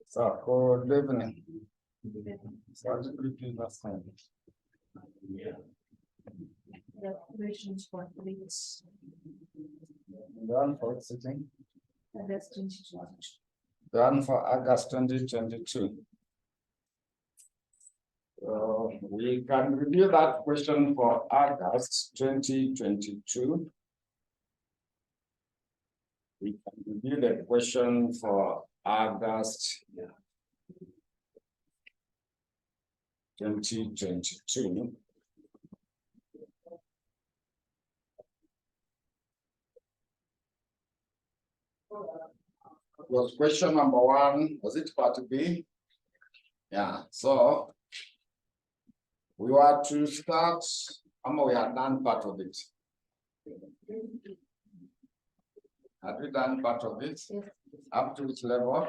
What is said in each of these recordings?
So, good evening. So, last time. The operations for police. Done for sitting. And that's 22. Done for August 2022. So we can review that question for August 2022. We can review the question for August 2022. Was question number 1, was it part B? Yeah, so we were to start, we had done part of it. Had we done part of it? Yes. Up to which level?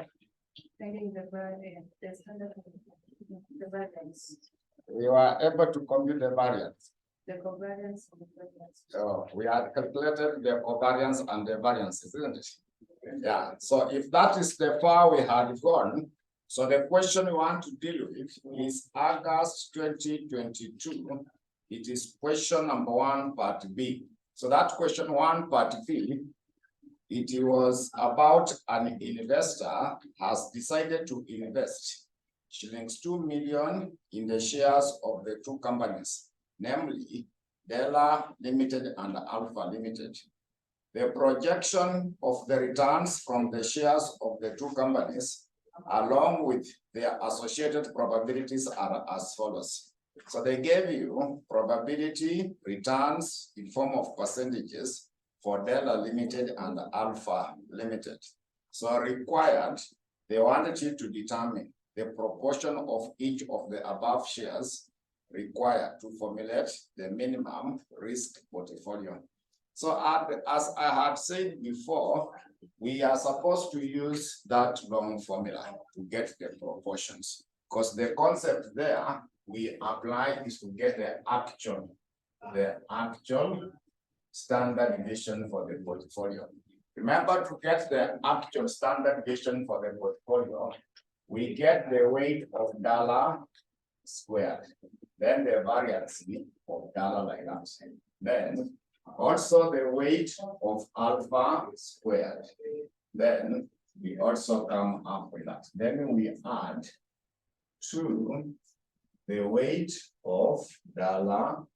Finding the variance, the standard of the variance, We were able to compute the variance. the covariance of the variance. So we had calculated the covariance and the variances, isn't it? Yeah, so if that is the far we had gone, so the question we want to deal with is August 2022. It is question number 1, part B. So that question 1, part B, it was about an investor has decided to invest shillings 2 million in the shares of the 2 companies, namely Dela Limited and Alpha Limited. The projection of the returns from the shares of the 2 companies, along with their associated probabilities, are as follows. So they gave you probability returns in form of percentages for Dela Limited and Alpha Limited. So required, they wanted you to determine the proportion of each of the above shares required to formulate the minimum risk portfolio. So as I had said before, we are supposed to use that long formula to get the proportions, because the concept there we apply is to get the actual standard deviation for the portfolio. Remember, to get the actual standard deviation for the portfolio, we get the weight of Dela squared, then the variance of Dela like that, then also the weight of alpha squared. Then we also come up with that. Then we add to the weight of Dela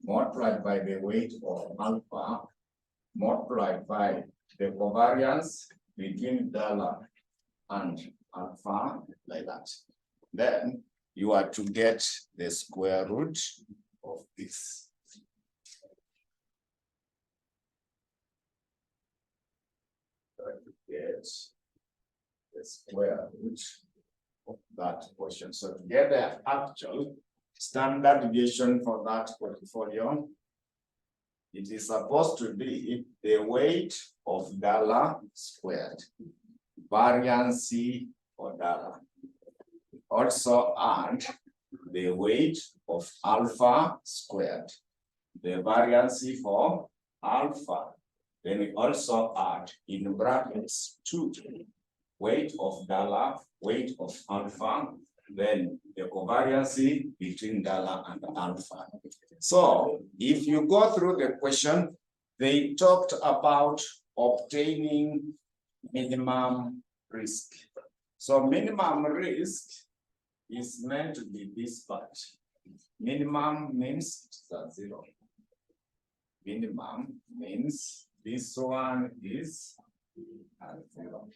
multiplied by the weight of alpha multiplied by the covariance between Dela and alpha like that. Then you are to get the square root of this. Get the square root of that portion. So to get the actual standard deviation for that portfolio, it is supposed to be the weight of Dela squared, variance C for Dela. Also add the weight of alpha squared, the variance C for alpha. Then we also add in brackets 2 weight of Dela, weight of alpha, then the covariance between Dela and alpha. So if you go through the question, they talked about obtaining minimum risk. So minimum risk is meant to be this part. Minimum means it's 0. Minimum means this one is at 0.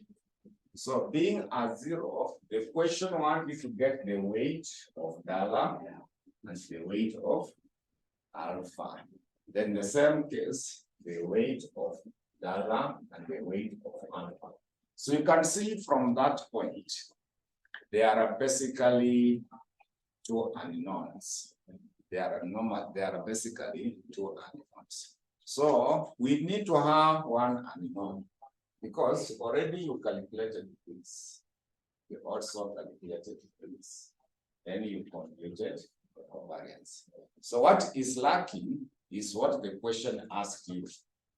So being at 0, the question one is to get the weight of Dela and the weight of alpha. Then the same case, the weight of Dela and the weight of alpha. So you can see from that point, there are basically 2 unknowns. They are basically 2 unknowns. So we need to have one unknown, because already you calculated this. You also calculated this. Then you computed the covariance. So what is lacking is what the question asked you: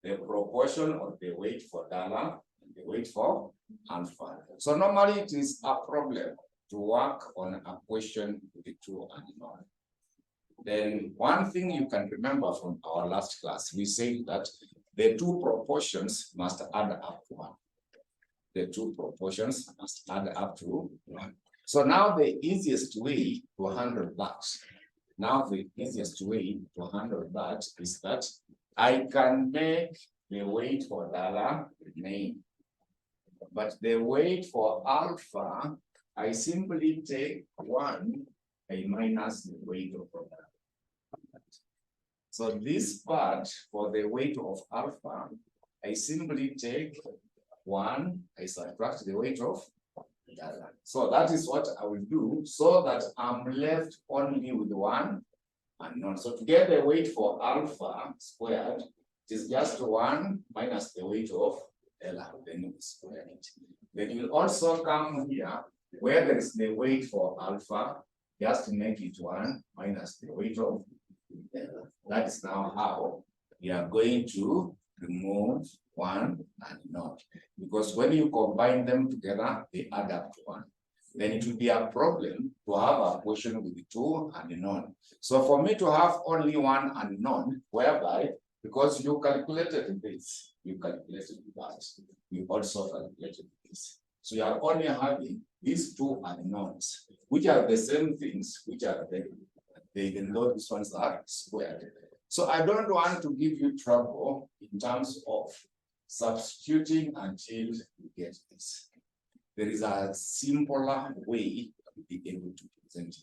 the proportion of the weight for Dela and the weight for alpha. So normally it is a problem to work on a question with the two unknown. Then one thing you can remember from our last class, we said that the two proportions must add up to 1. The two proportions must add up to 1. So now the easiest way to handle that, is that I can make the weight for dollar remain. But the weight for alpha, I simply take 1, I minus the weight of dollar. So this part for the weight of alpha, I simply take 1, I subtract the weight of dollar. So that is what I will do, so that I'm left only with 1 unknown. So to get the weight for alpha squared, it is just 1 minus the weight of dollar, then we square it. Then you will also come here, where there is the weight for alpha, just make it 1 minus the weight of dollar. That is now how we are going to remove 1 unknown. Because when you combine them together, they add up to 1. Then it will be a problem to have a question with 2 unknown. So for me to have only 1 unknown, whereby, because you calculated this, you calculated that, you also calculated this. So you are only having these 2 unknowns, which are the same things, which are even though these ones are squared. So I don't want to give you trouble in terms of substituting until you get this. There is a simpler way to be able to present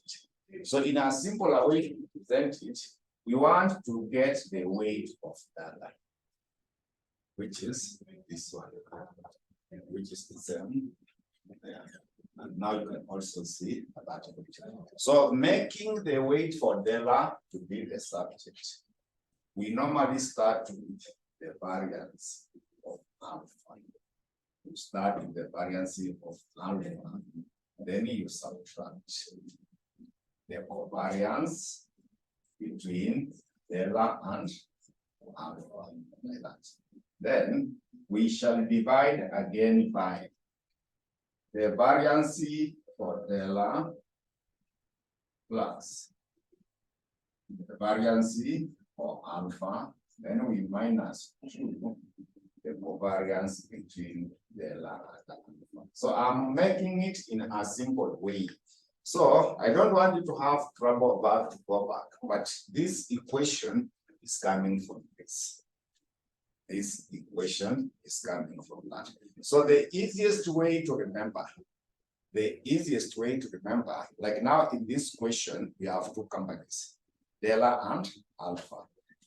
it. So in a simpler way to present it, we want to get the weight of dollar, which is this one, which is the same. And now you can also see that. So making the weight for dollar to be the subject, we normally start with the variance of alpha. You start with the variance of alpha, then you subtract the covariance between dollar and alpha, like that. Then we shall divide again by the variance for dollar plus the variance for alpha, then we minus 2 the covariance between dollar and alpha. So I'm making it in a simple way. So I don't want you to have trouble back to go back, but this equation is coming from this. This equation is coming from that. So the easiest way to remember, like now in this question, we have 2 companies, dollar and alpha.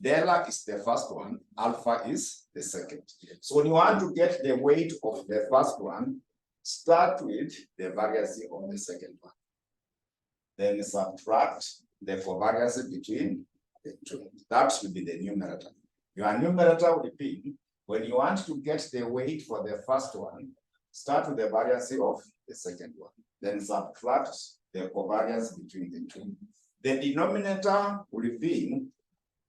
Dollar is the first one, alpha is the second. So when you want to get the weight of the first one, start with the variance of the second one. Then subtract the covariance between the 2. That should be the numerator. Your numerator will be, when you want to get the weight for the first one, start with the variance of the second one. Then subtract the covariance between the 2. The denominator will be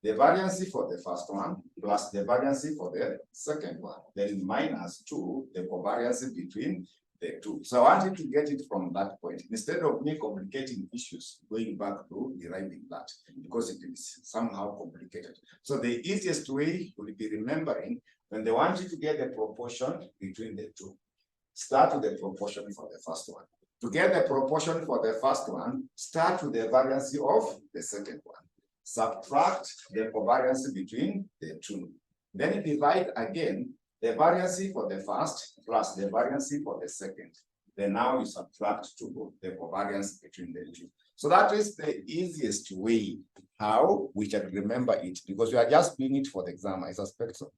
the variance for the first one plus the variance for the second one. Then minus 2, the covariance between the 2. So I want you to get it from that point, instead of me complicating issues, going back to deriving that, because it is somehow complicated. So the easiest way will be remembering, when they want you to get the proportion between the 2, start with the proportion for the first one. To get the proportion for the first one, start with the variance of the second one. Subtract the covariance between the 2. Then divide again the variance for the first plus the variance for the second. Then now you subtract 2, the covariance between the 2. So that is the easiest way how we can remember it, because we are just doing it for the exam, I suspect so.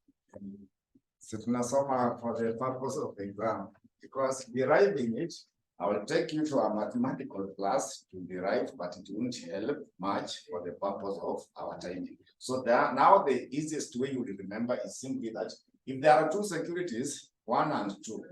So for the purpose of the exam, because deriving it, I will take you to a mathematical class to derive, but it won't help much for the purpose of our timing. So now the easiest way you will remember is simply that if there are 2 securities, 1 and 2,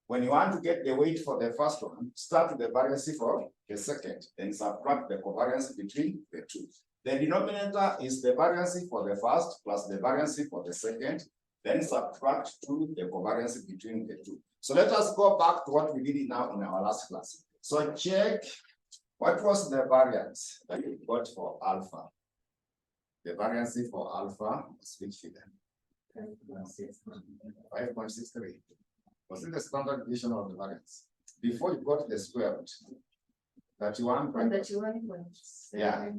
when you want to get the weight for the first one, start with the variance for the second, then subtract the covariance between the 2. The denominator is the variance for the first plus the variance for the second, then subtract 2, the covariance between the two. So let us go back to what we did now in our last class. So check what was the variance that we got for alpha. The variance for alpha was which figure? 5.63. Was it the standard deviation of the variance? Before you got the square root, 31. 31. Yeah.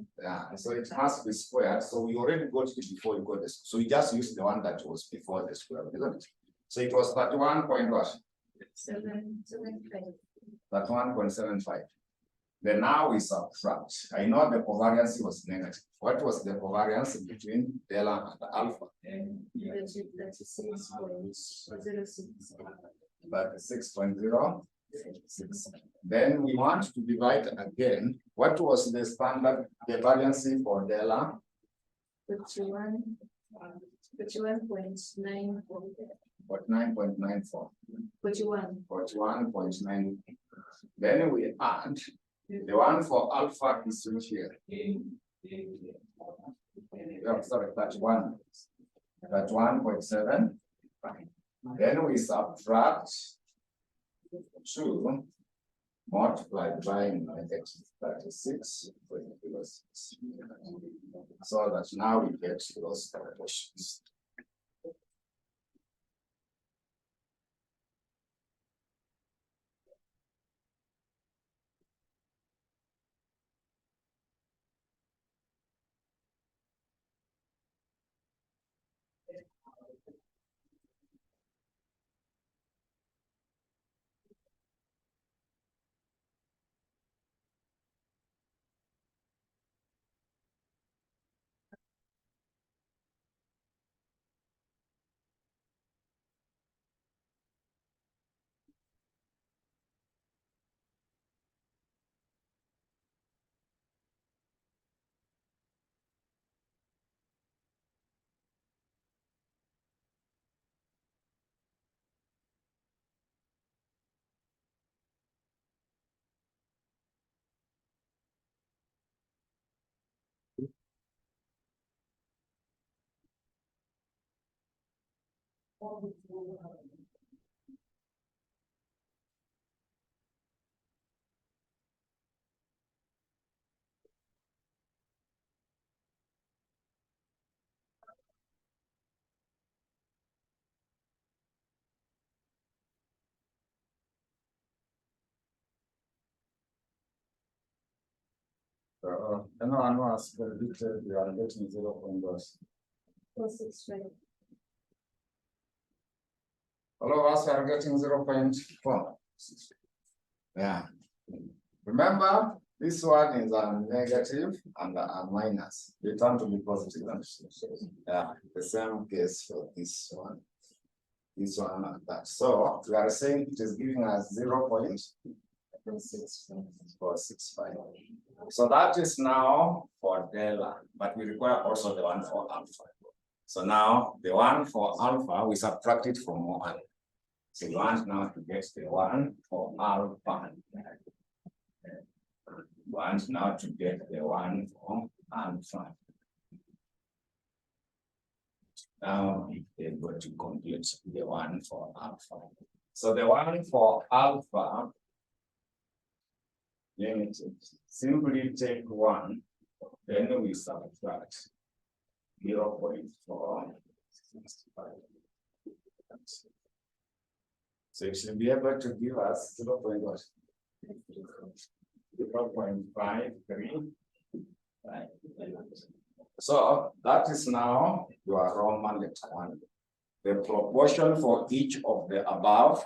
So it has to be squared. So we already got it before you got this. So we just used the one that was before the square root, isn't it? So it was 31.75. Then now we subtract. I know the covariance was negative. What was the covariance between delta and alpha? 36.06. Then we want to divide again. What was the standard, the variance for delta? 41.94. 41.9. Then we add the one for alpha is which here? Oh, sorry, 31. 31.7. Then we subtract 2 multiplied by negative 36. So that now we get those proportions. Anyone who has predicted you are getting 465. all of us are getting 0.4. Yeah. Remember, this one is a negative and a minus. They turn to be positive. Yeah, the same case for this one and that. So we are saying it is giving us 0.465. So that is now for delta, but we require also the one for alpha. So now the one for alpha, we subtract it from 1. So we want now to get the one for alpha. We want now to get the one for alpha. Now we're going to complete the one for alpha. So the one for alpha, limited, simply take 1, then we subtract 0.465. So it should be able to give us 0.53. So that is now your Roman letter 1. The proportion for each of the above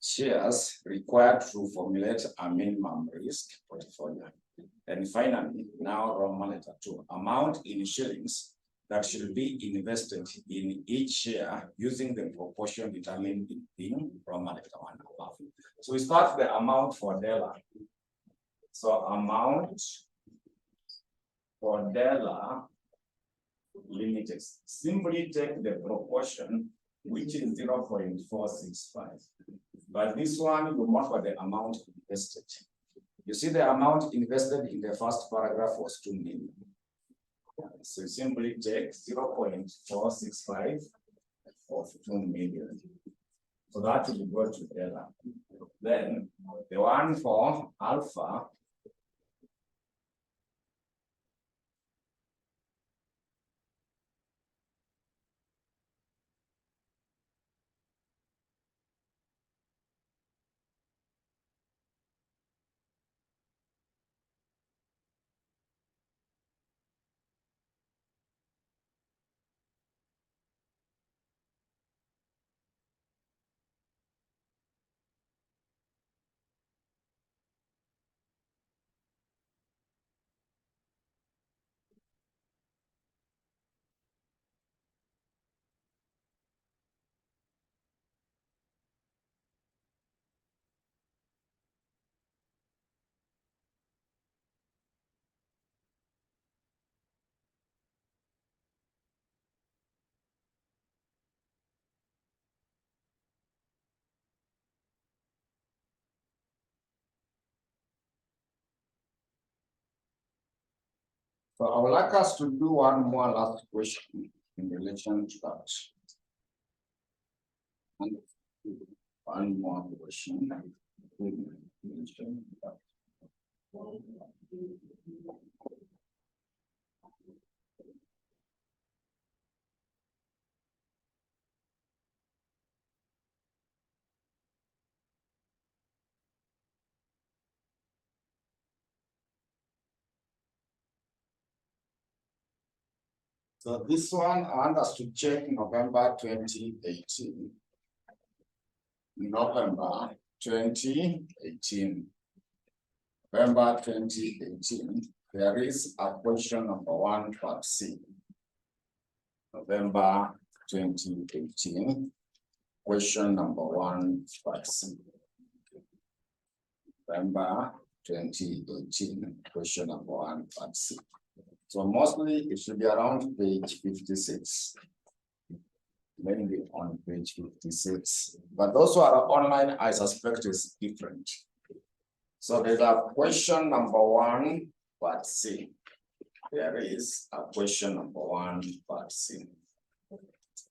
shares required to formulate a minimum risk portfolio. And finally, now Roman letter 2, amount in shillings that should be invested in each share using the proportion determined in Roman letter 1 above. So we start the amount for delta. So amount for delta limited. Simply take the proportion, which is 0.465. But this one, you mark for the amount invested. You see the amount invested in the first paragraph was 2 million. So simply take 0.465 of 2 million. So that will go together. Then the one for alpha So I would like us to do one more last question in relation to that. And one more question. So this one, I want us to check November 2018. November 2018. November 2018, there is a question number 1 part C. November 2018, question number 1 part C. November 2018, question number 1 part C. So mostly it should be around page 56. Mainly on page 56. But those who are online, I suspect is different. So there's a question number 1 part C. There is a question number 1 part C.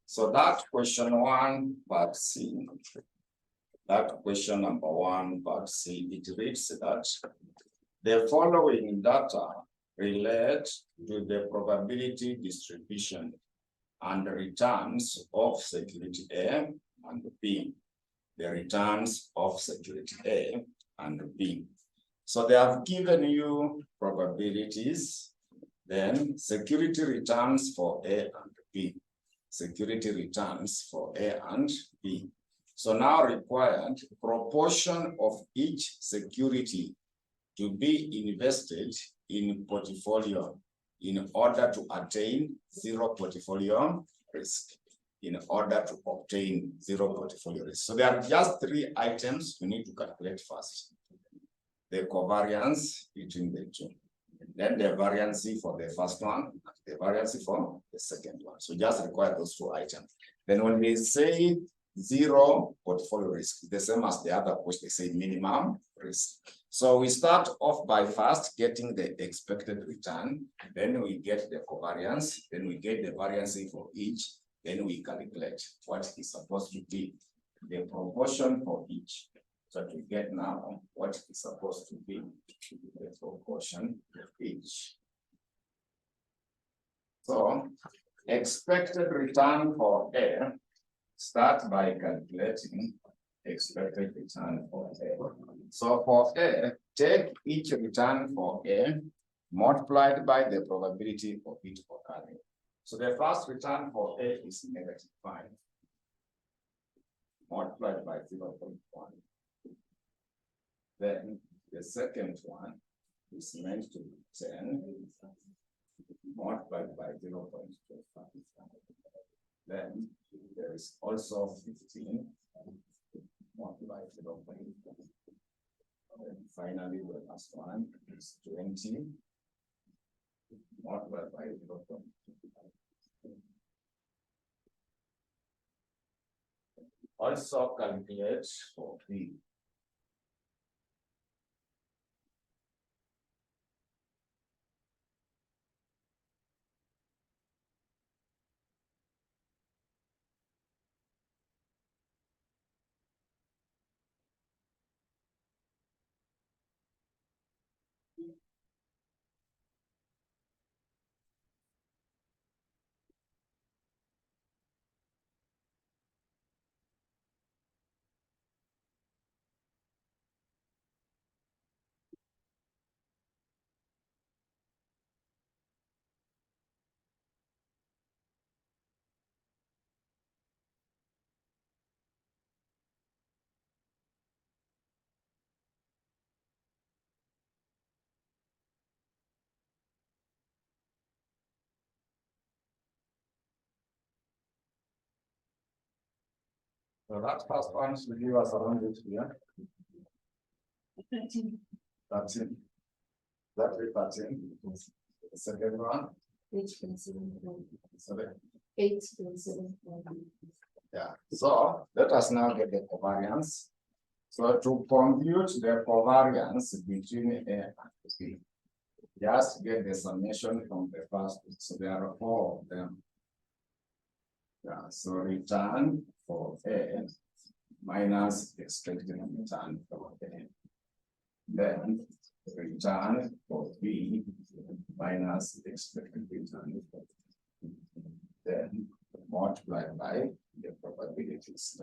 So that question 1 part C, that question number 1 part C, it reads that the following data relate to the probability distribution and the returns of security A and B. The returns of security A and B. So they have given you probabilities, then security returns for A and B. Security returns for A and B. So now required proportion of each security to be invested in portfolio in order to attain zero portfolio risk. In order to obtain zero portfolio risk. So there are just 3 items you need to calculate first. The covariance between the two. Then the variance for the first one, the variance for the second one. So just require those 2 items. Then when we say zero portfolio risk, the same as the other question, they say minimum risk. So we start off by first getting the expected return, then we get the covariance, then we get the variance for each, then we calculate what is supposed to be the proportion for each. So to get now what is supposed to be the proportion of each. So expected return for A, start by calculating expected return for A. So for A, take each return for A multiplied by the probability of it occurring. So the first return for A is -5 multiplied by 0.1. Then the second one is meant to be 10 multiplied by 0.25. Then there is also 15 multiplied by 0.5. And finally, the last one is 20 multiplied by 0.25. Also calculate for B. So that first one should give us around it here. 13. That is 13. The second one. 8.7. 8.7. Yeah, so let us now get the covariance. So to compute the covariance between A and B, just get the summation from the first. So there are 4 of them. Yeah, so return for A minus expected return for A. Then return for B minus expected return for B. Then multiply by the probabilities.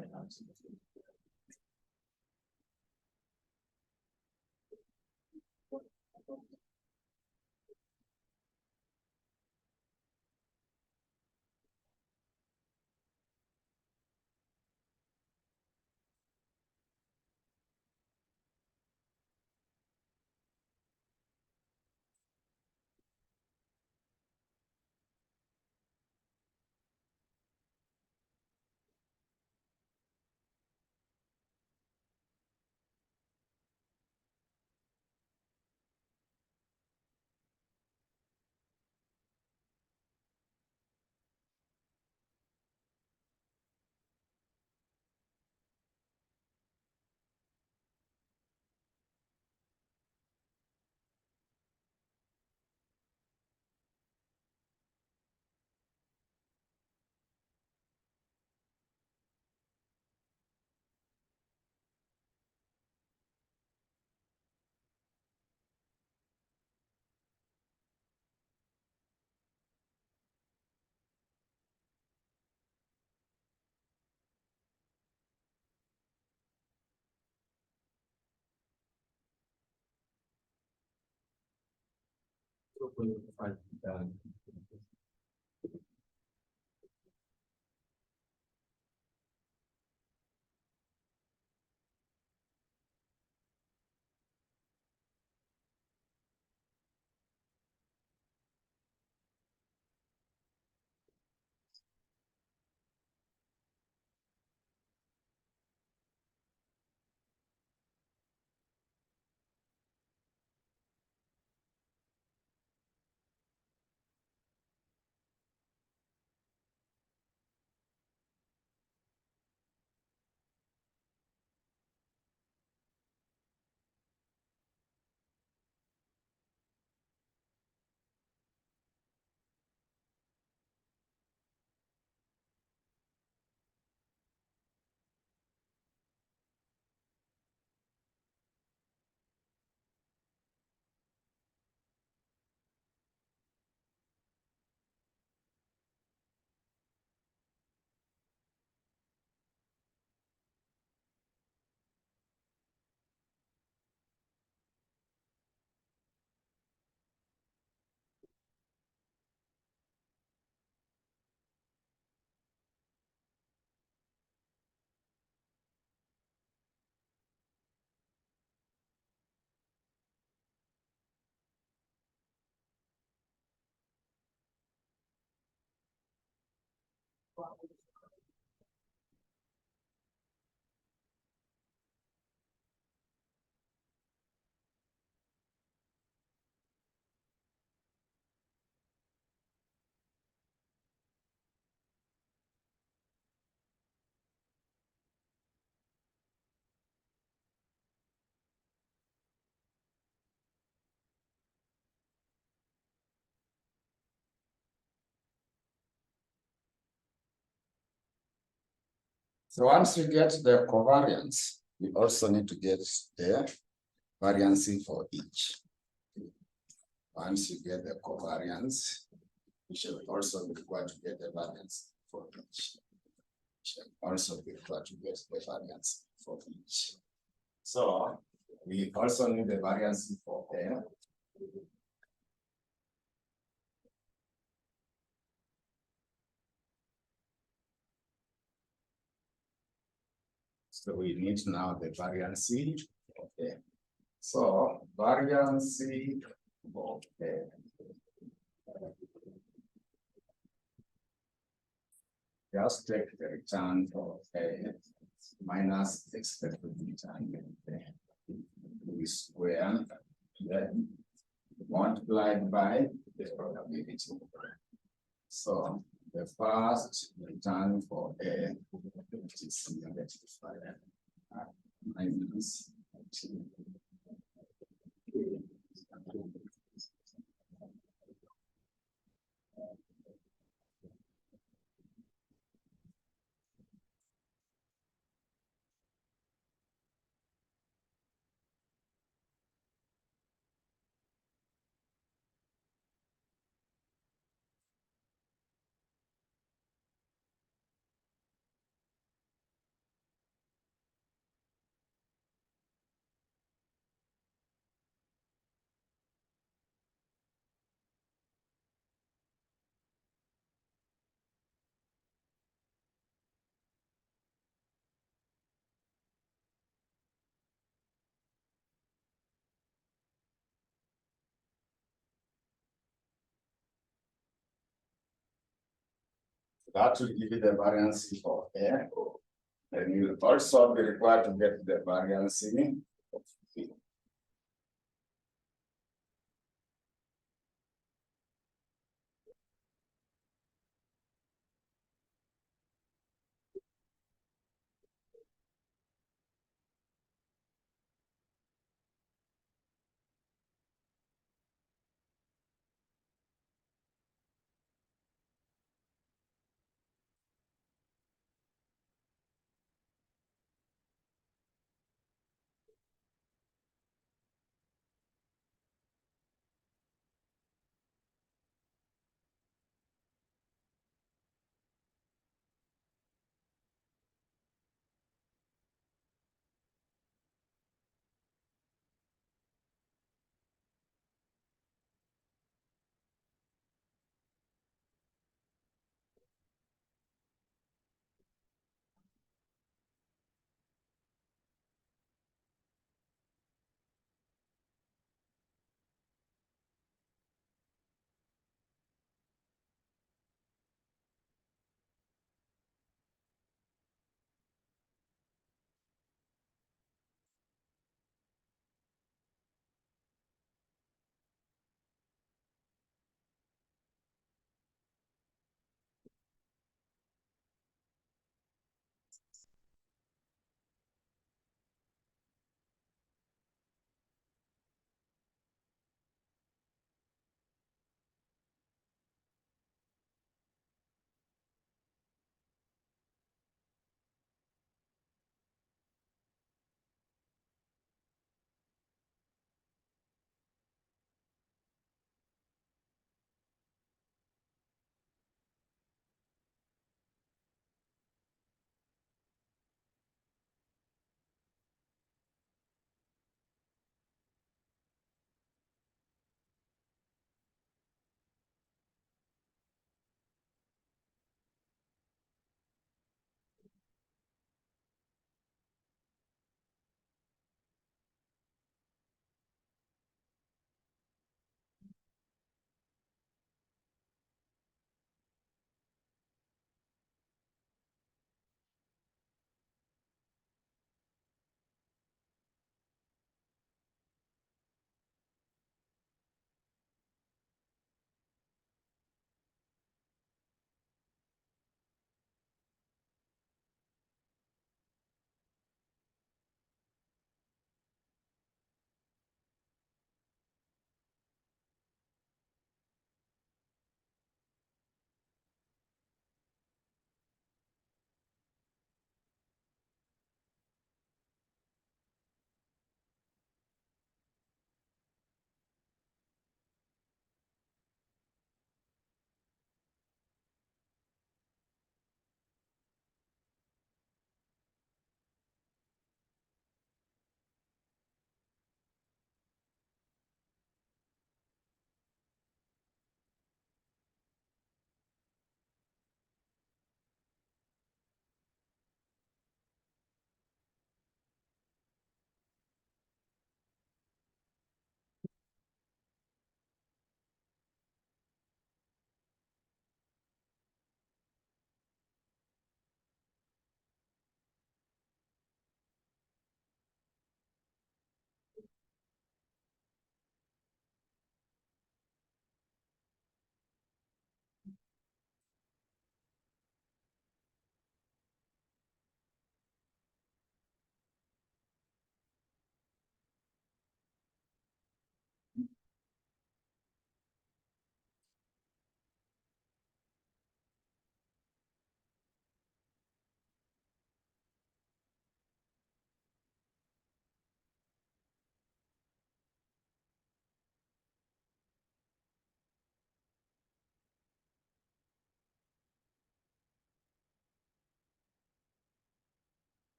So once you get the covariance, we also need to get the variance for each. Once you get the covariance, you should also be required to get the variance for each. You should also be required to get the variance for each. So we also need the variance for A. So we need now the variance of A. So variance of A. Just take the return for A minus expected return. We square then multiplied by the probability. So the first return for A is -5 minus 2. That will give you the variance for A. And you'll also be required to get the variance of B.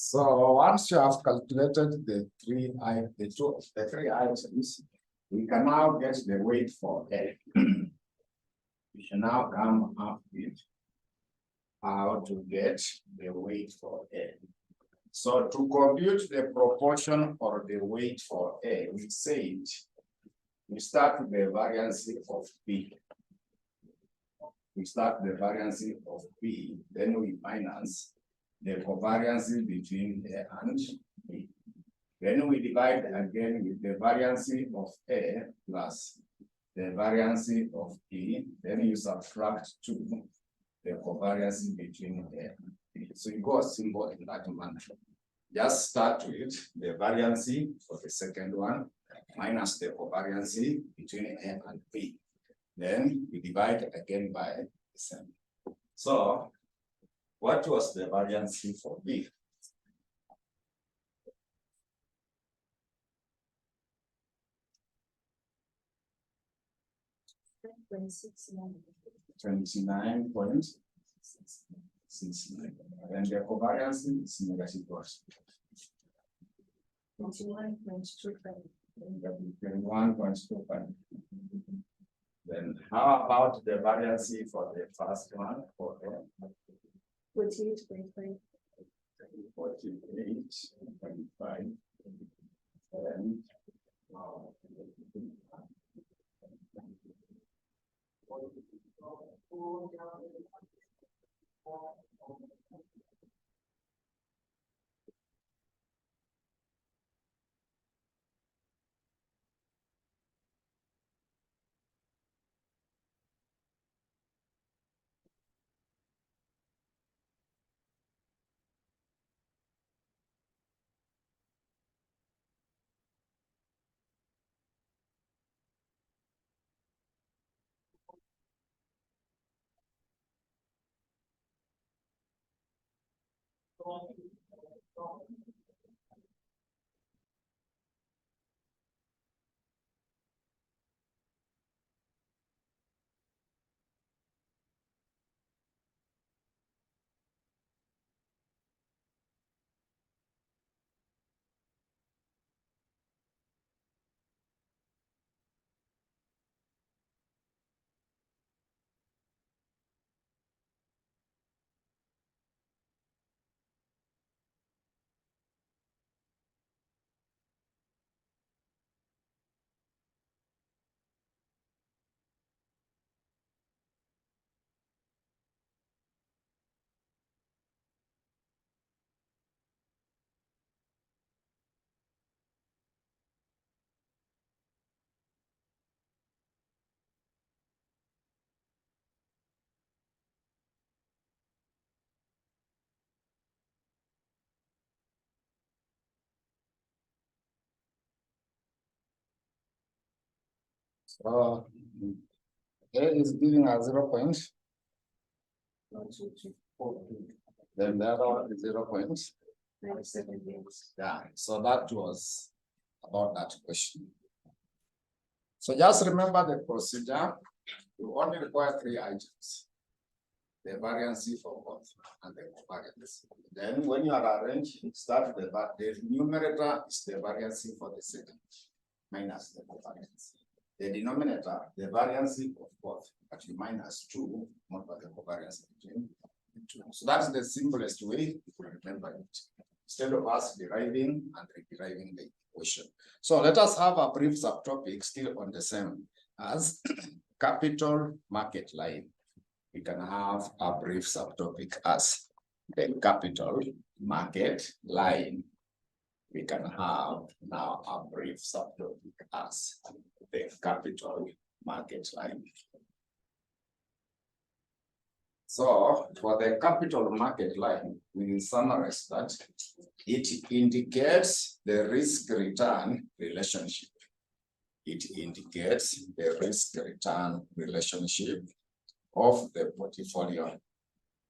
So once you have calculated the three items, we can now get the weight for A. We should now come up with how to get the weight for A. So to compute the proportion or the weight for A, we said we start with the variance of B. We start the variance of B, then we minus the covariance between A and B. Then we divide again with the variance of A plus the variance of B. Then you subtract 2, the covariance between A and B. So you go simple in that manner. Just start with the variance for the second one minus the covariance between A and B. Then we divide again by the same. So what was the variance for B? $29.69. And the covariance is negative what? 21.25. 21.25. Then how about the variance for the first one? For 48.5. 48.5. And so A is giving us 0 points. Then the other one is 0 points. Yeah, so that was about that question. So just remember the procedure. You only require 3 items. The variance for both and the covariance. Then when you are arranged, start with the numerator is the variance for the second minus the covariance. The denominator, the variance of both, but you minus 2, not by the covariance between the 2. So that's the simplest way to remember it. Instead of us deriving and deriving the equation. So let us have a brief subtopic still on the same as capital market line. We can have a brief subtopic as the capital market line. We can have now a brief subtopic as the capital market line. So for the capital market line, we will summarize that it indicates the risk-return relationship. It indicates the risk-return relationship of the portfolio.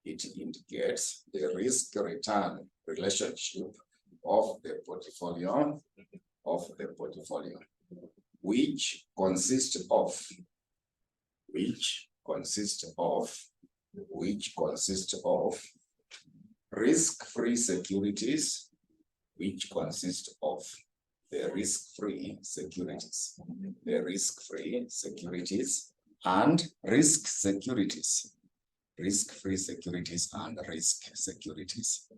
It indicates the risk-return relationship of the portfolio which consists of risk-free securities, which consist of the risk-free securities, and risk securities, risk-free securities and risk securities,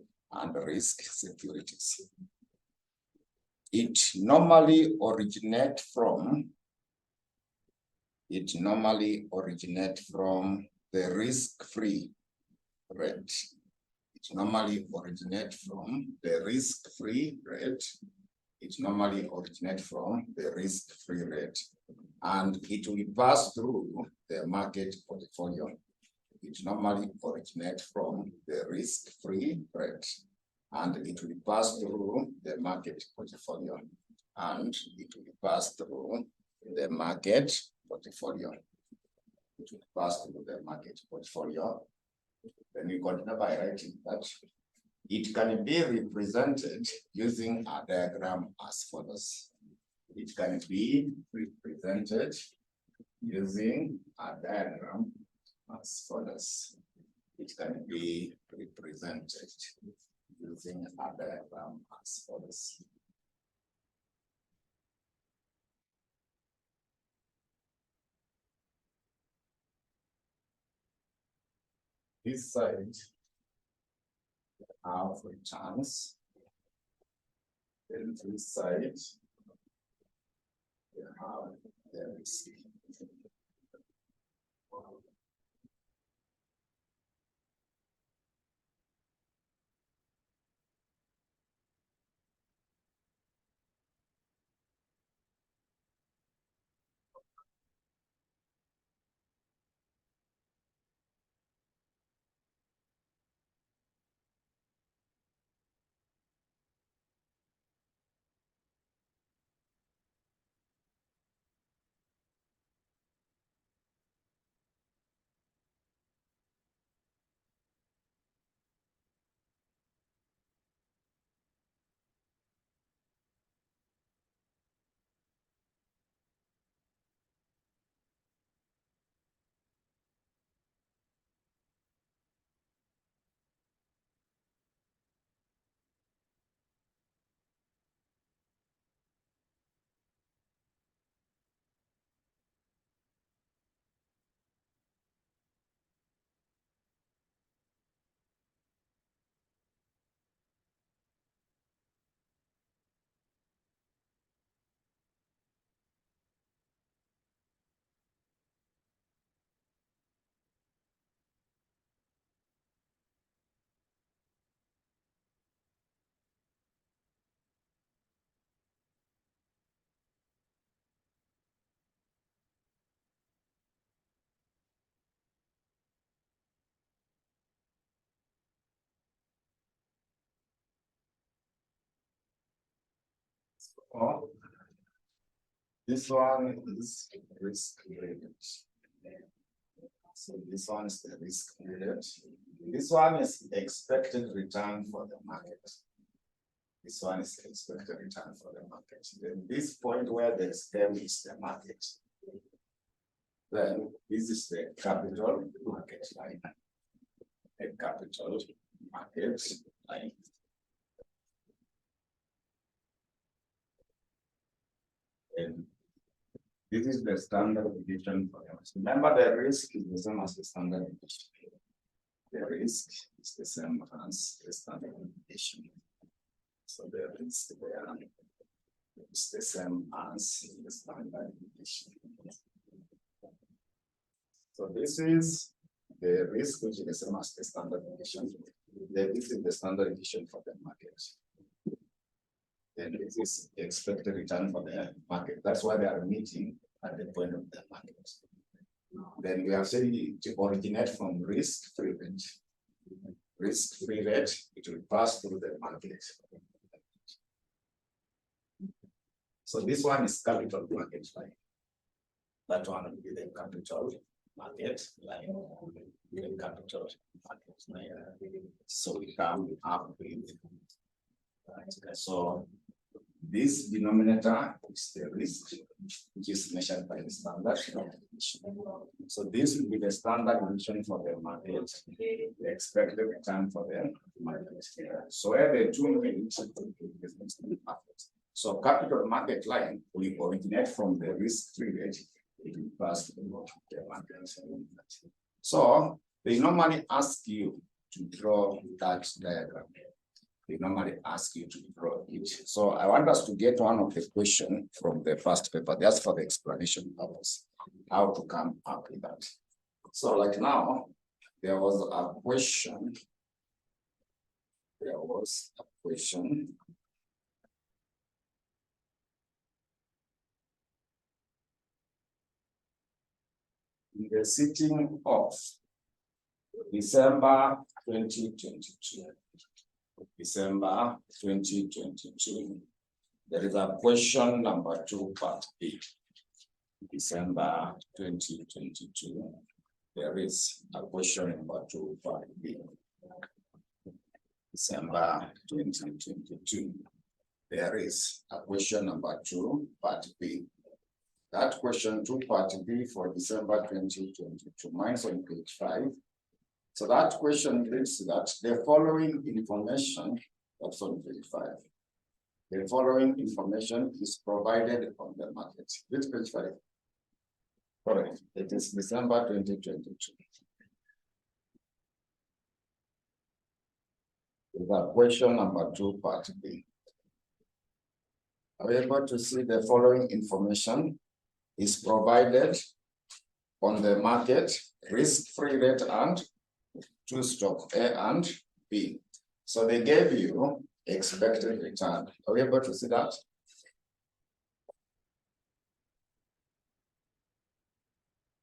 It normally originates from the risk-free rate. It normally originates from the risk-free rate. And it will pass through the market portfolio. It normally originates from the risk-free rate, and it will pass through the market portfolio. Then we continue by writing that it can be represented using a diagram as follows. It can be represented using a diagram as follows. This side have returns, then this side we have the risk. Oh, this one is risk rated. So this one is the risk rated. This one is expected return for the market. Then this point where the scale is the market. Then this is the capital market line. And this is the standard deviation for us. Remember, the risk is the same as the standard deviation. The risk is the same as the standard deviation. So the risk there is the same as the standard deviation. So this is the risk, which is the same as the standard deviation. This is the standard deviation for the market. Then this is the expected return for the market. That's why they are meeting at the point of the market. Then we have said to originate from risk-free rate. Risk-free rate, it will pass through the market. So this one is capital market line. That one will be the capital market line. So we come up with so This denominator is the risk, which is measured by the standard deviation. So this will be the standard deviation for the market, the expected return for the market. So where the two meet, so capital market line will originate from the risk-free rate, it will pass to the market. So they normally ask you to draw that diagram. They normally ask you to draw it. So I want us to get one of the question from the first paper, just for the explanation purpose, how to come up with that. So like now, there was a question. There was a question. In the sitting of December 2022. December 2022. There is a question number 2, part B. December 2022. There is a question number 2, part B. December 2022. There is a question number 2, part B. That question 2, part B for December 2022. Mine's on page 5. So that question reads that the following information, that's on page 5. The following information is provided on the market. Which page 5? Correct. It is December 2022. The question number 2, part B. Are we able to see the following information is provided on the market, risk-free rate and two stock A and B. So they gave you expected return. Are we able to see that?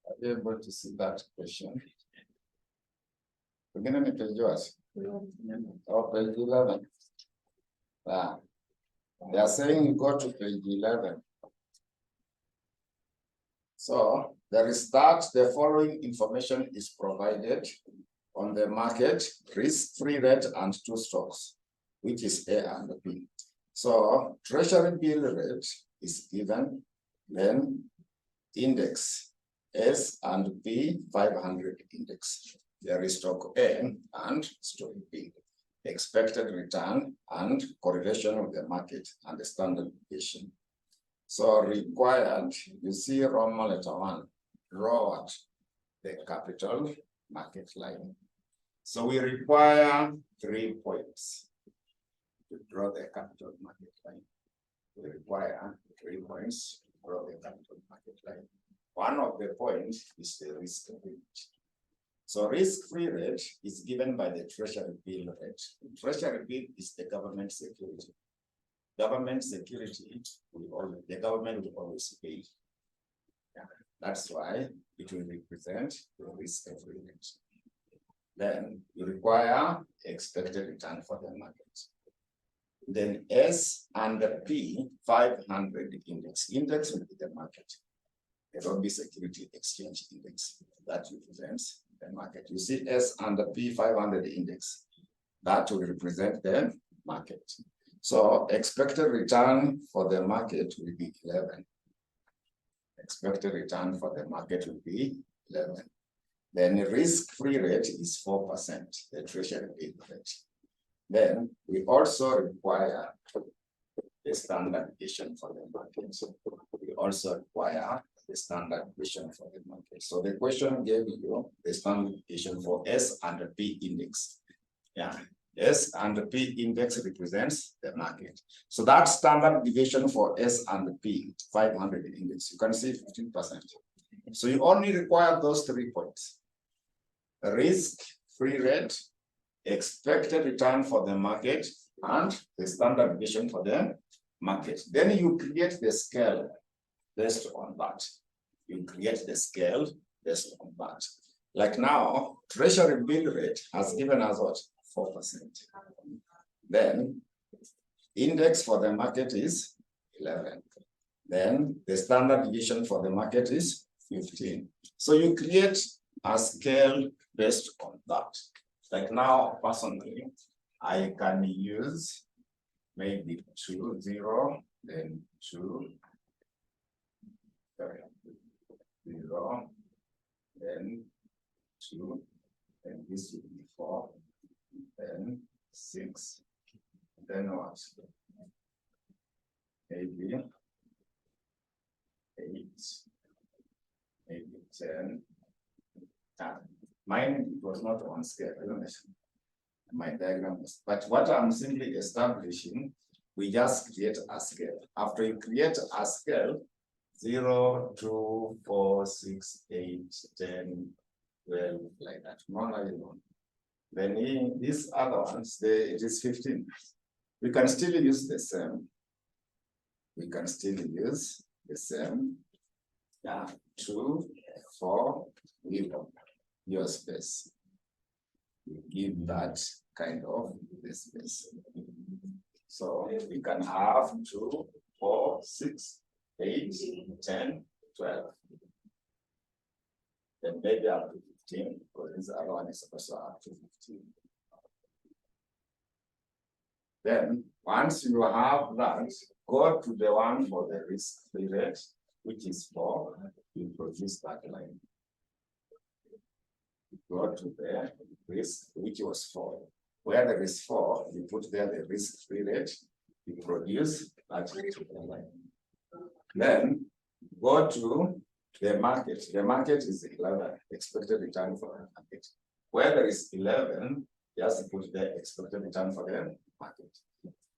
Are we able to see that question? Beginning with page yours. Or page 11. They are saying you go to page 11. So there is that the following information is provided on the market, risk-free rate and two stocks, which is A and B. So treasury bill rate is given, then index S and P 500 index. There is stock A and stock B. Expected return and correlation with the market and the standard deviation. So required, you see Roman letter 1, draw what? The capital market line. So we require 3 points to draw the capital market line. We require 3 points to draw the capital market line. One of the points is the risk-free rate. So risk-free rate is given by the treasury bill rate. The treasury bill is the government security. Government security, the government will always pay. Yeah, that's why it will represent the risk-free rate. Then you require expected return for the market. Then S and P 500 index. Index will be the market. There will be security exchange index that represents the market. You see S and P 500 index. That will represent the market. So expected return for the market will be 11. Expected return for the market will be 11. Then the risk-free rate is 4%, the treasury bill rate. Then we also require the standard deviation for the market. We also require the standard deviation for the market. So the question gave you the standard deviation for S and P index. Yeah. S and P index represents the market. So that standard deviation for S and P 500 index, you can see 15%. So you only require those 3 points. Risk-free rate, expected return for the market, and the standard deviation for the market. Then you create the scale based on that. You create the scale based on that. Like now, treasury bill rate has given us what? 4%. Then index for the market is 11. Then the standard deviation for the market is 15. So you create a scale based on that. Like now, personally, I can use maybe 2, 0, then 2, 0, then 2, and this will be 4, then 6, then what? Maybe 8, maybe 10. Mine was not on scale, isn't it? My diagram is, but what I'm simply establishing, we just create a scale. After you create a scale, 0, 2, 4, 6, 8, 10, 12, like that. Then in these other ones, it is 15. We can still use the same. We can still use the same. Yeah, 2, 4, give your space. Give that kind of this space. So we can have 2, 4, 6, 8, 10, 12. Then maybe up to 15, because this other one is also up to 15. Then once you have that, go to the one for the risk-free rate, which is 4, you produce that line. Go to the risk, which was 4. Where there is 4, you put there the risk-free rate, you produce that line. Then go to the market. The market is 11, expected return for the market. Where there is 11, just put the expected return for the market.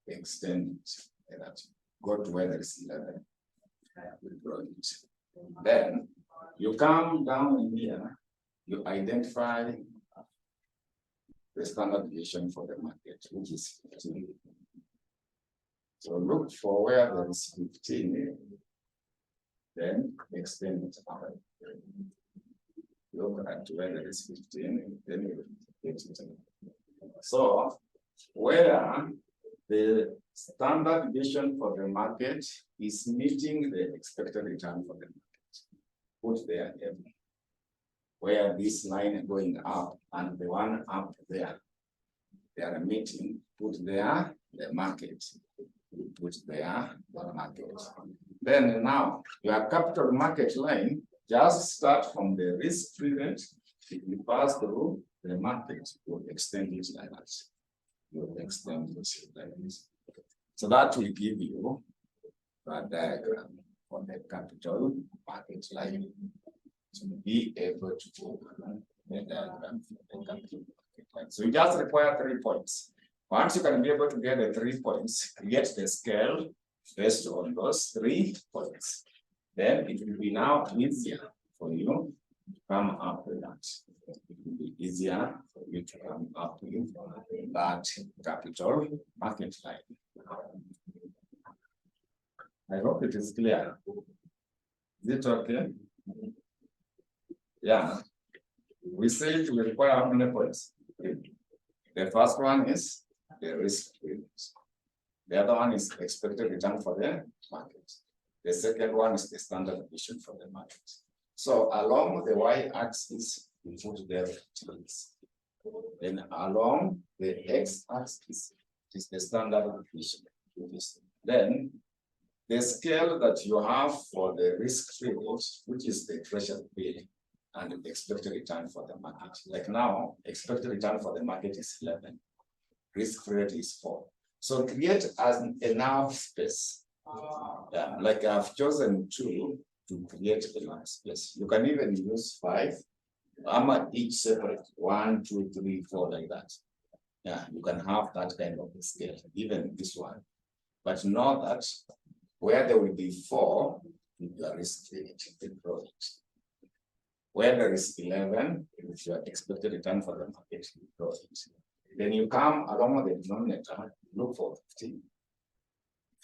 Extend it. That. Go to where there is 11. We draw it. Then you come down in here, you identify the standard deviation for the market, which is 15. So look for where there is 15, then extend it out. Look at where there is 15, then you get it. So where the standard deviation for the market is meeting the expected return for the market, put there M. Where this line going up and the one up there, they are meeting, put there the market, put there the market. Then now your capital market line just start from the risk-free rate. If you pass through the market, you extend it like that. You extend it like this. So that will give you a diagram for the capital market line to be able to do the diagram for the capital market line. So you just require 3 points. Once you can be able to get the 3 points, create the scale based on those 3 points. Then it will be now easier for you to come up with that. It will be easier for you to come up with that capital market line. I hope it is clear. Is it okay? Yeah. We say we require how many points? The first one is the risk rate. The other one is expected return for the market. The second one is the standard deviation for the market. So along the y-axis, we put the returns. Then along the x-axis is the standard deviation. Then the scale that you have for the risk-free rate, which is the treasury bill, and the expected return for the market. Like now, expected return for the market is 11. Risk-free rate is 4. So create an enough space. Yeah, like I've chosen 2 to create enough space. You can even use 5. Each separate 1, 2, 3, 4 like that. Yeah, you can have that kind of scale, even this one. But know that where there will be 4, your risk-free rate. Where there is 11, if your expected return for the market, you draw it. Then you come along the denominator, look for 15.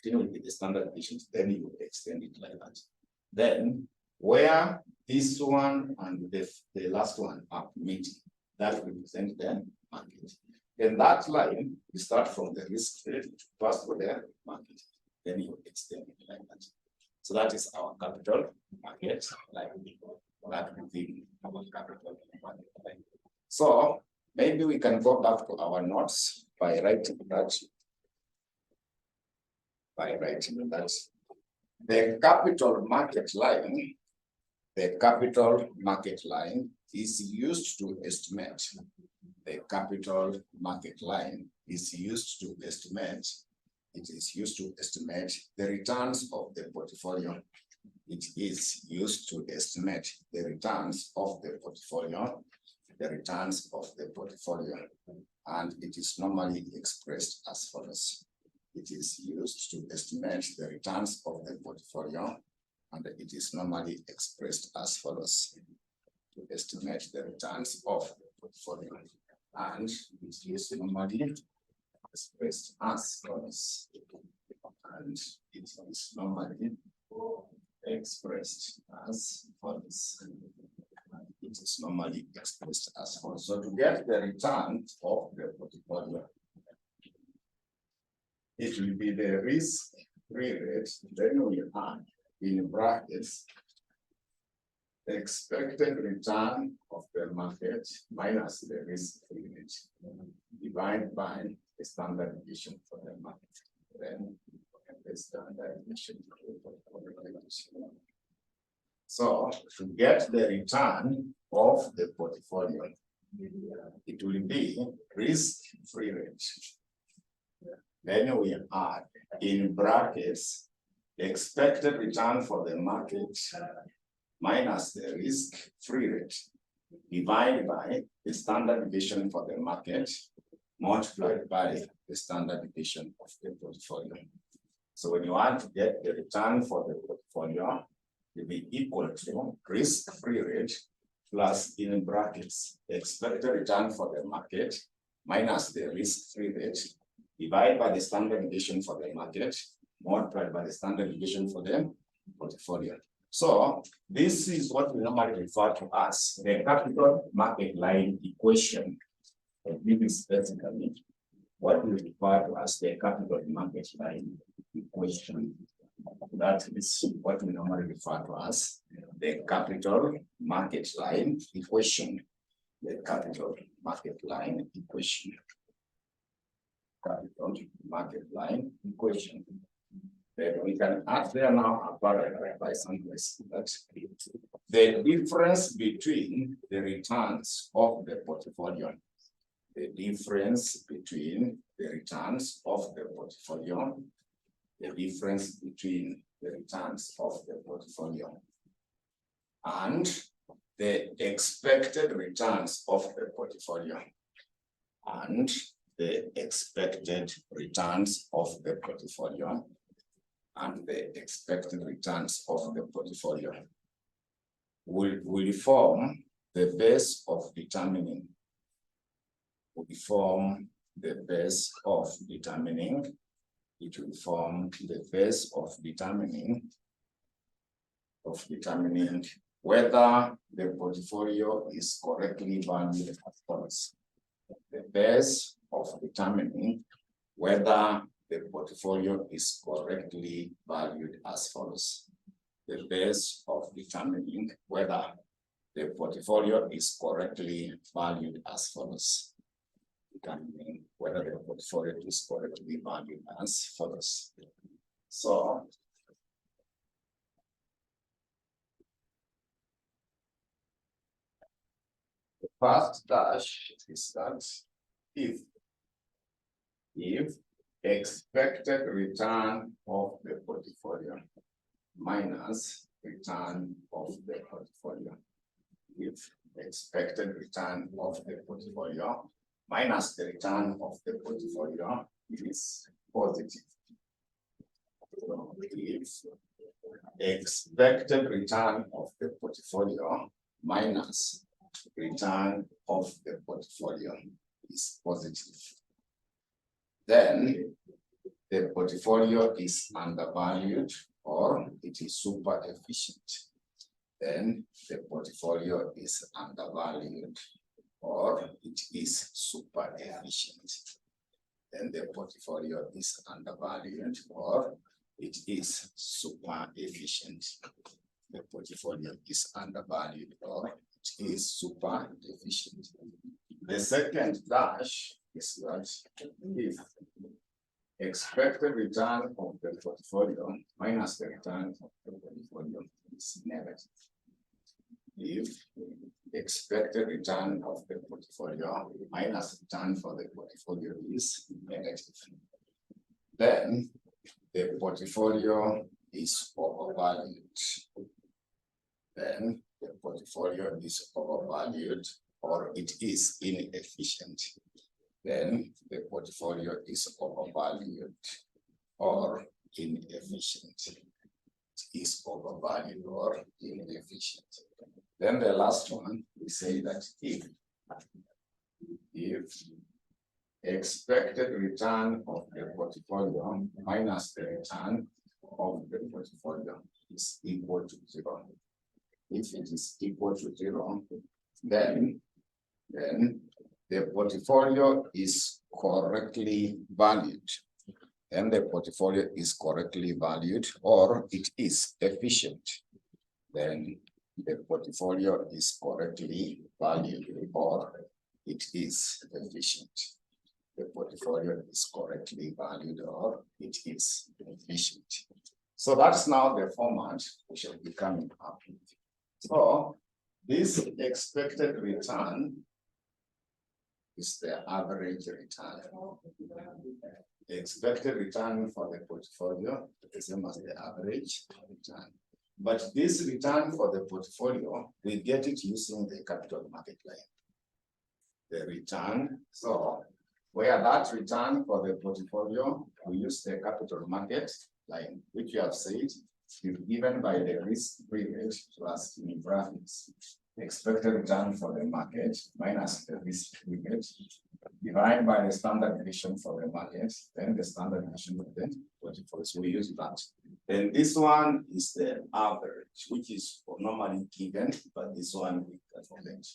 15 will be the standard deviation, then you extend it like that. Then where this one and the last one are meeting, that represents the market. Then that line, you start from the risk rate, pass through the market, then you extend it like that. So that is our capital market line. That will be our capital market line. So maybe we can go back to our notes by writing that by writing that the capital market line is used to estimate. The capital market line is used to estimate. It is used to estimate the returns of the portfolio. It is used to estimate the returns of the portfolio. The returns of the portfolio, and it is normally expressed as follows. It is used to estimate the returns of the portfolio, and it is normally expressed as follows. To estimate the returns of the portfolio, and it is normally expressed as follows. And it is normally expressed as follows. It is normally expressed as follows. So to get the return of the portfolio, it will be the risk-free rate, then we add in brackets the expected return of the market minus the risk-free rate divided by the standard deviation for the market. Then the standard deviation for the portfolio. So to get the return of the portfolio, it will be risk-free rate. Then we add in brackets the expected return for the market minus the risk-free rate divided by the standard deviation for the market multiplied by the standard deviation of the portfolio. So when you want to get the return for the portfolio, will be equal to risk-free rate plus in brackets the expected return for the market minus the risk-free rate divided by the standard deviation for the market multiplied by the standard deviation for the portfolio. So this is what we normally refer to as the capital market line equation. And this is basically what we refer to as the capital market line equation. That is what we normally refer to as the capital market line equation. The capital market line equation. Capital market line equation. Then we can add there now a paragraph by some place that the difference between the returns of the portfolio, the difference between the returns of the portfolio, the difference between the returns of the portfolio and the expected returns of the portfolio and the expected returns of the portfolio and the expected returns of the portfolio will form the base of determining it will form the base of determining whether the portfolio is correctly valued as follows. The base of determining whether the portfolio is correctly valued as follows. The base of determining whether the portfolio is correctly valued as follows. Determining whether the portfolio is correctly valued as follows. So the first dash is that if expected return of the portfolio minus return of the portfolio, if expected return of the portfolio minus the return of the portfolio is positive. So if expected return of the portfolio minus return of the portfolio is positive, then the portfolio is undervalued or it is super efficient. Then the portfolio is undervalued or it is super efficient. Then the portfolio is undervalued or it is super efficient. The portfolio is undervalued or it is super efficient. The second dash is that if expected return of the portfolio minus the return of the portfolio is negative. If expected return of the portfolio minus return for the portfolio is negative, then the portfolio is overvalued. Then the portfolio is overvalued or it is inefficient. Then the portfolio is overvalued or inefficient. It is overvalued or inefficient. Then the last one, we say that if expected return of the portfolio minus the return of the portfolio is equal to 0. If it is equal to 0, then the portfolio is correctly valued. And the portfolio is correctly valued or it is efficient. Then the portfolio is correctly valued or it is efficient. The portfolio is correctly valued or it is efficient. So that's now the format we shall be coming up with. So this expected return is the average return. The expected return for the portfolio is the same as the average return. But this return for the portfolio, we get it using the capital market line. The return, so where that return for the portfolio, we use the capital market line, which you have said is given by the risk-free rate plus in brackets. The expected return for the market minus the risk-free rate divided by the standard deviation for the market, then the standard deviation of the portfolio. So we use that. Then this one is the average, which is normally given, but this one we calculate.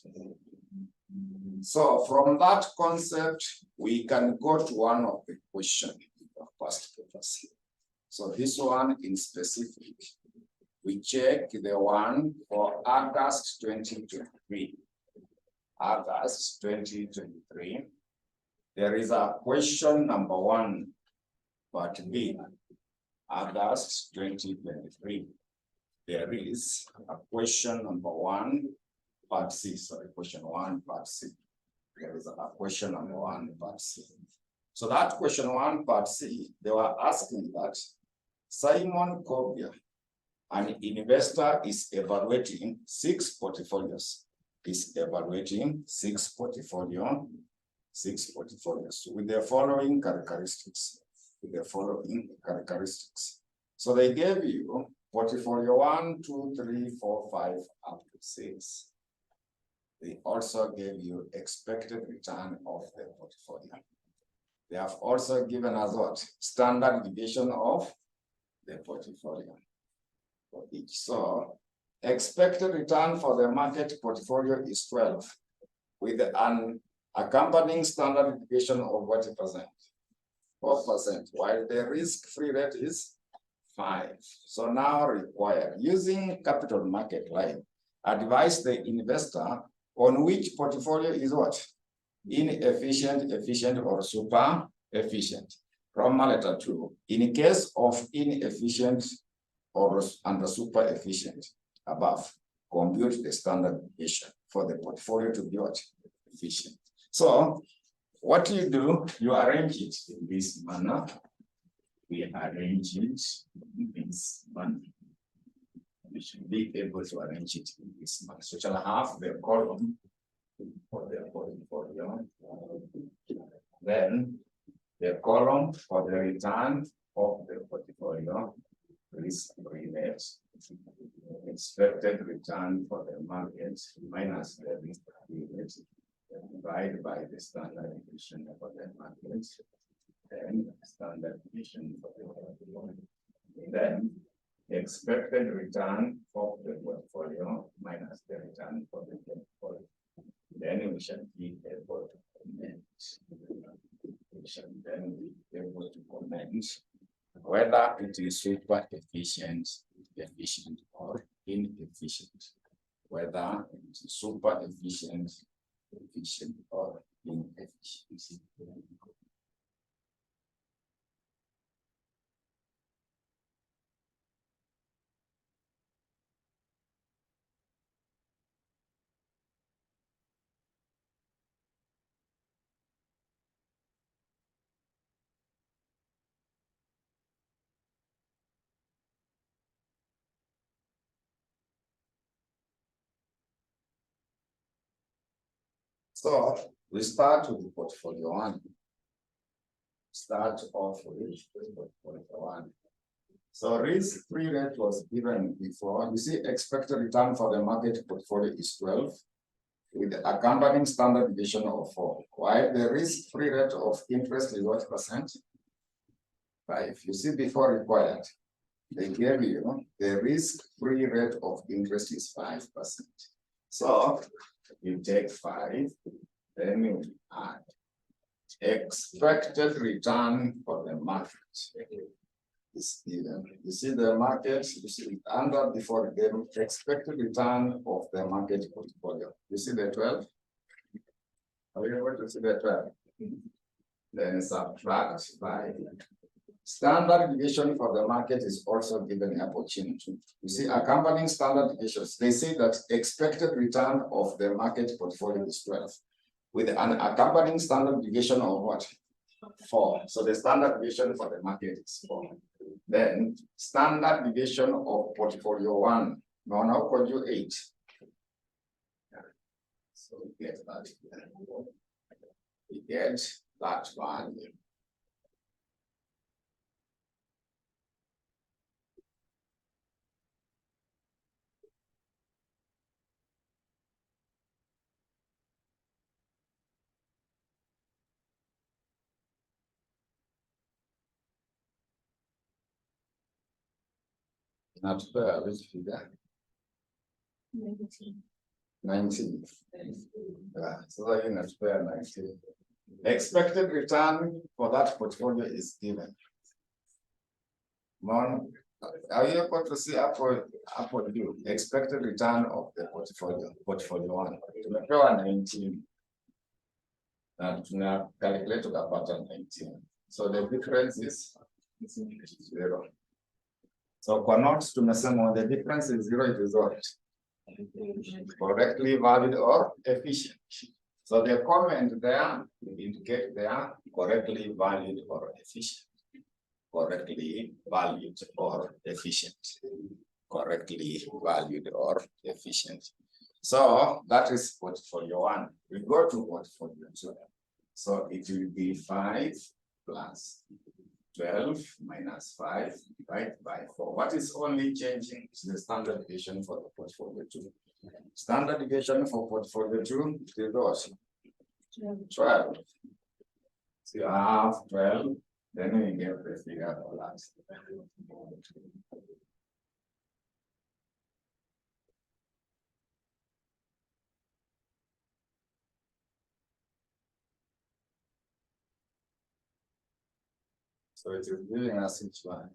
So from that concept, we can go to one of the questions of past papers. So this one in specific, we check the one for August 2023. August 2023. There is a question number 1, part B. August 2023. There is a question number 1, part C. Sorry, question 1, part C. There is a question number 1, part C. So that question 1, part C, they were asking that Simon Kobia, an investor, is evaluating 6 portfolios. Is evaluating 6 portfolios with the following characteristics. So they gave you portfolio 1, 2, 3, 4, 5, up to 6. They also gave you expected return of the portfolio. They have also given us what? Standard deviation of the portfolio for each. So expected return for the market portfolio is 12 with an accompanying standard deviation of what percent? 4%, while the risk-free rate is 5. So now require using capital market line, advise the investor on which portfolio is what? Inefficient, efficient, or super efficient. From letter 2, in case of inefficient or under super efficient above, compute the standard deviation for the portfolio to be what? Efficient. So what you do, you arrange it in this manner. We arrange it in this manner. We should be able to arrange it in this manner. So shall have the column for the portfolio. Then the column for the return of the portfolio, risk-free rate, expected return for the market minus the risk-free rate, divided by the standard deviation for the market, then standard deviation for the portfolio. Then the expected return of the portfolio minus the return for the portfolio. Then we shall be able to comment. We shall then be able to comment whether it is super efficient, efficient, or inefficient. Whether it is super efficient, efficient, or inefficient. So we start with portfolio one. Start off with portfolio one. So risk-free rate was given before. You see, expected return for the market portfolio is 12 with the accompanying standard deviation of 4. While the risk-free rate of interest is what percent? 5. You see, before required, they gave you the risk-free rate of interest is 5%. So you take 5, then you add expected return for the market is given. You see the market, you see under before the expected return of the market portfolio. You see the 12? Are you able to see the 12? Then subtract 5. Standard deviation for the market is also given an opportunity. You see, accompanying standard deviations, they say that expected return of the market portfolio is 12, with an accompanying standard deviation of what? 4. So the standard deviation for the market is 4. Then standard deviation of portfolio 1, now call you 8. So we get that. We get that value. Not fair, which figure? 19. 19. Yeah, so that you're not fair, 19. Expected return for that portfolio is given. Mon, are you able to see upward view? Expected return of the portfolio 1. Tumepewa 19. And tuna calculate tukapata 19. So the difference is 0. So kwa notes tumesema the difference is 0, it is what? Correctly valid or efficient. So the comment there indicate they are correctly valid or efficient. Correctly valued or efficient. Correctly valued or efficient. So that is portfolio 1. We go to portfolio 2. So it will be 5 plus 12 minus 5 divided by 4. What is only changing is the standard deviation for the portfolio 2. Standard deviation for portfolio 2 is what? 12. So you have 12, then we get the figure for last. So it is giving us each one.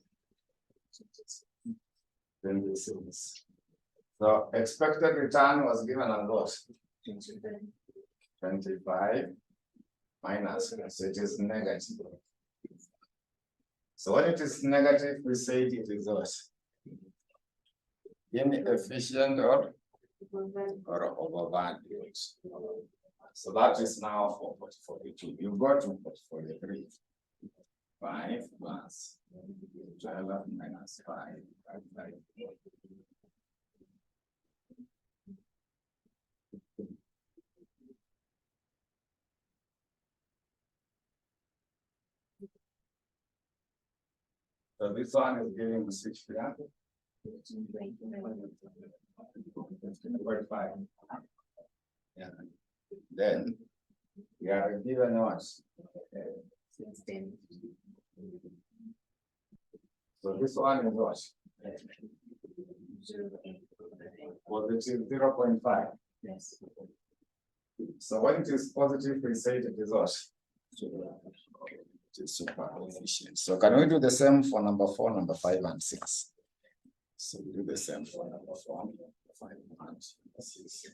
Then this is. So expected return was given as what? 25 minus, so it is negative. So when it is negative, we say it is what? Inefficient or overvalued. So that is now for portfolio 2. You go to portfolio 3. 5 plus 12 minus 5. So this one is giving the 6 figure. 15.5. Yeah. Then we are given what? 16. So this one is what? Positive 0.5. Yes. So when it is positive, we say it is what? It is super efficient. So can we do the same for number 4, number 5, and 6? So we do the same for number 4, number 5, and 6.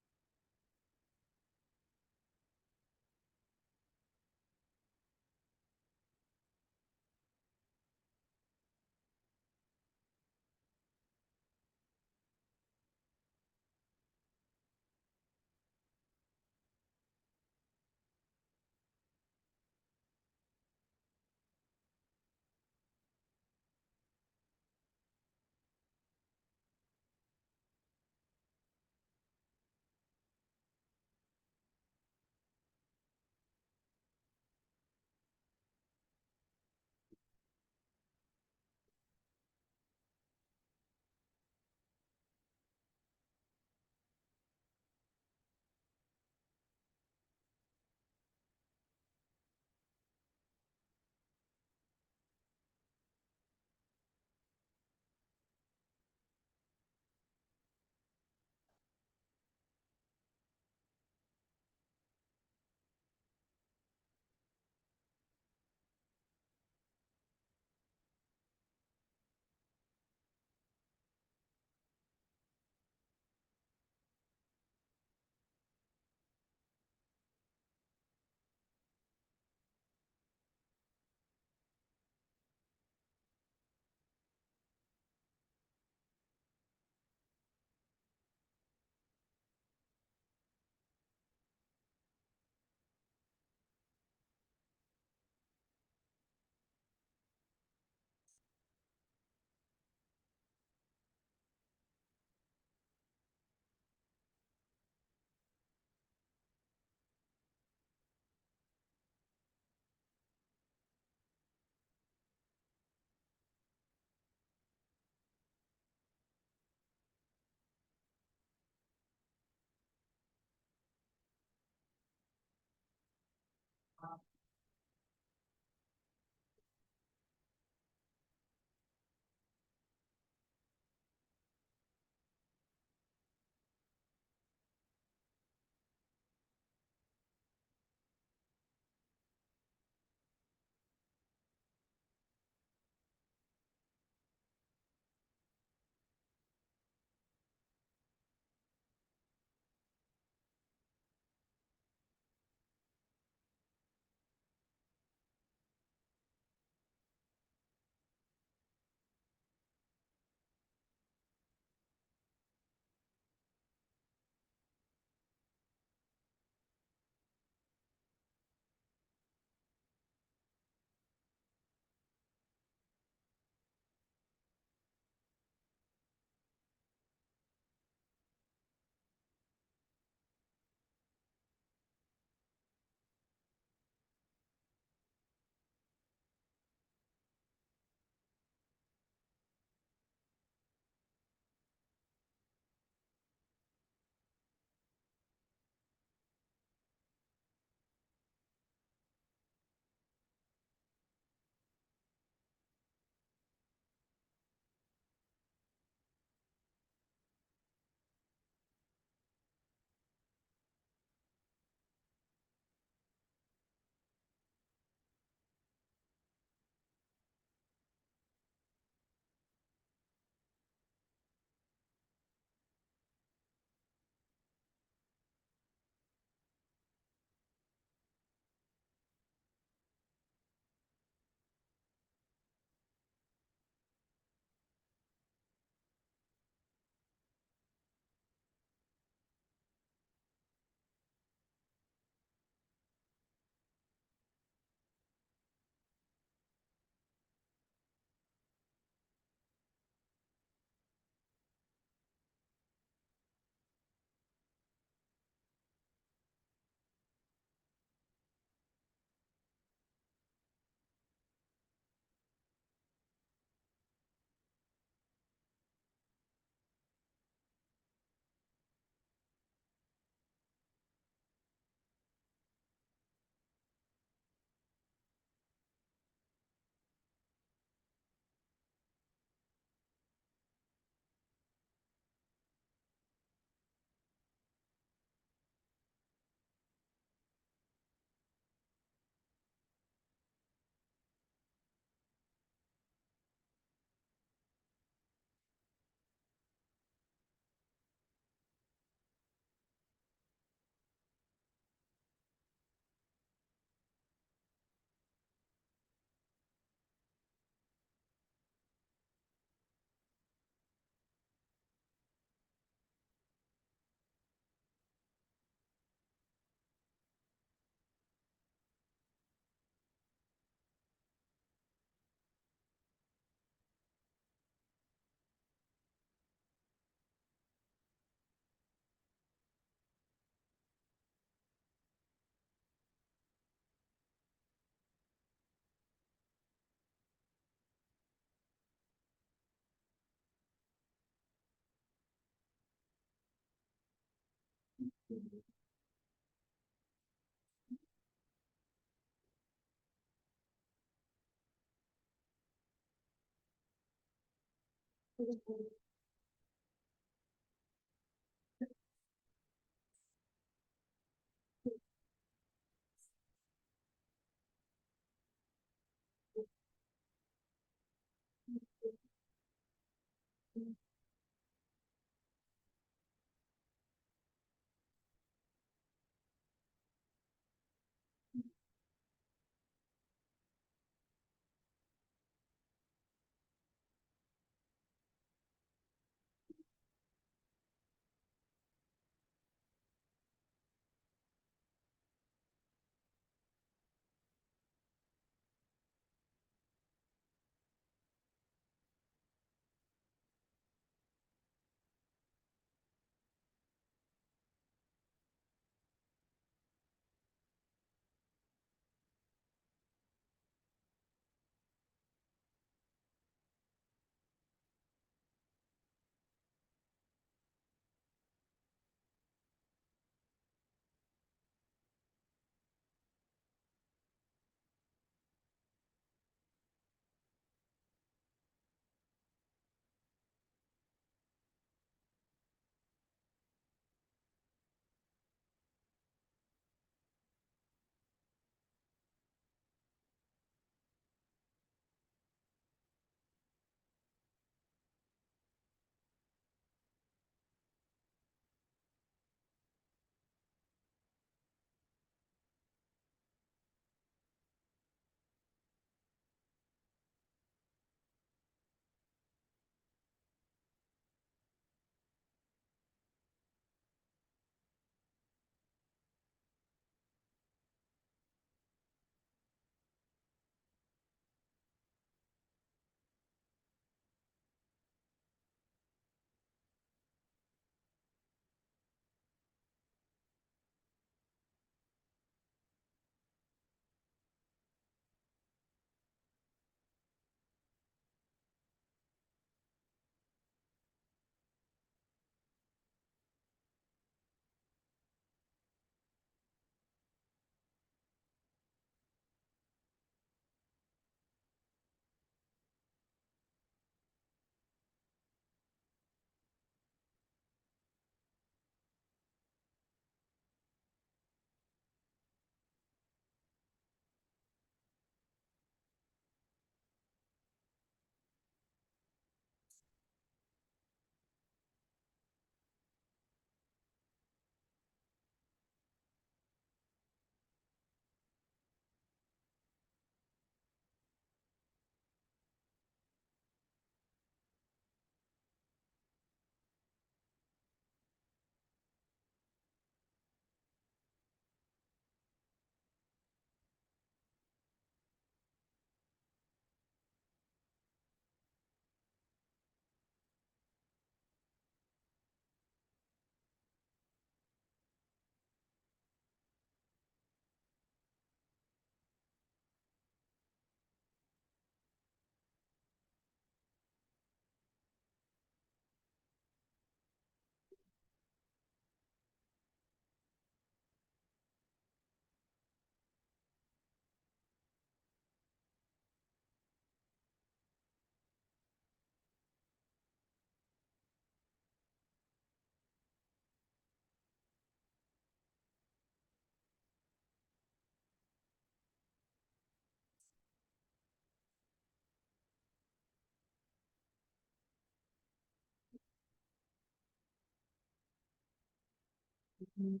Mhm.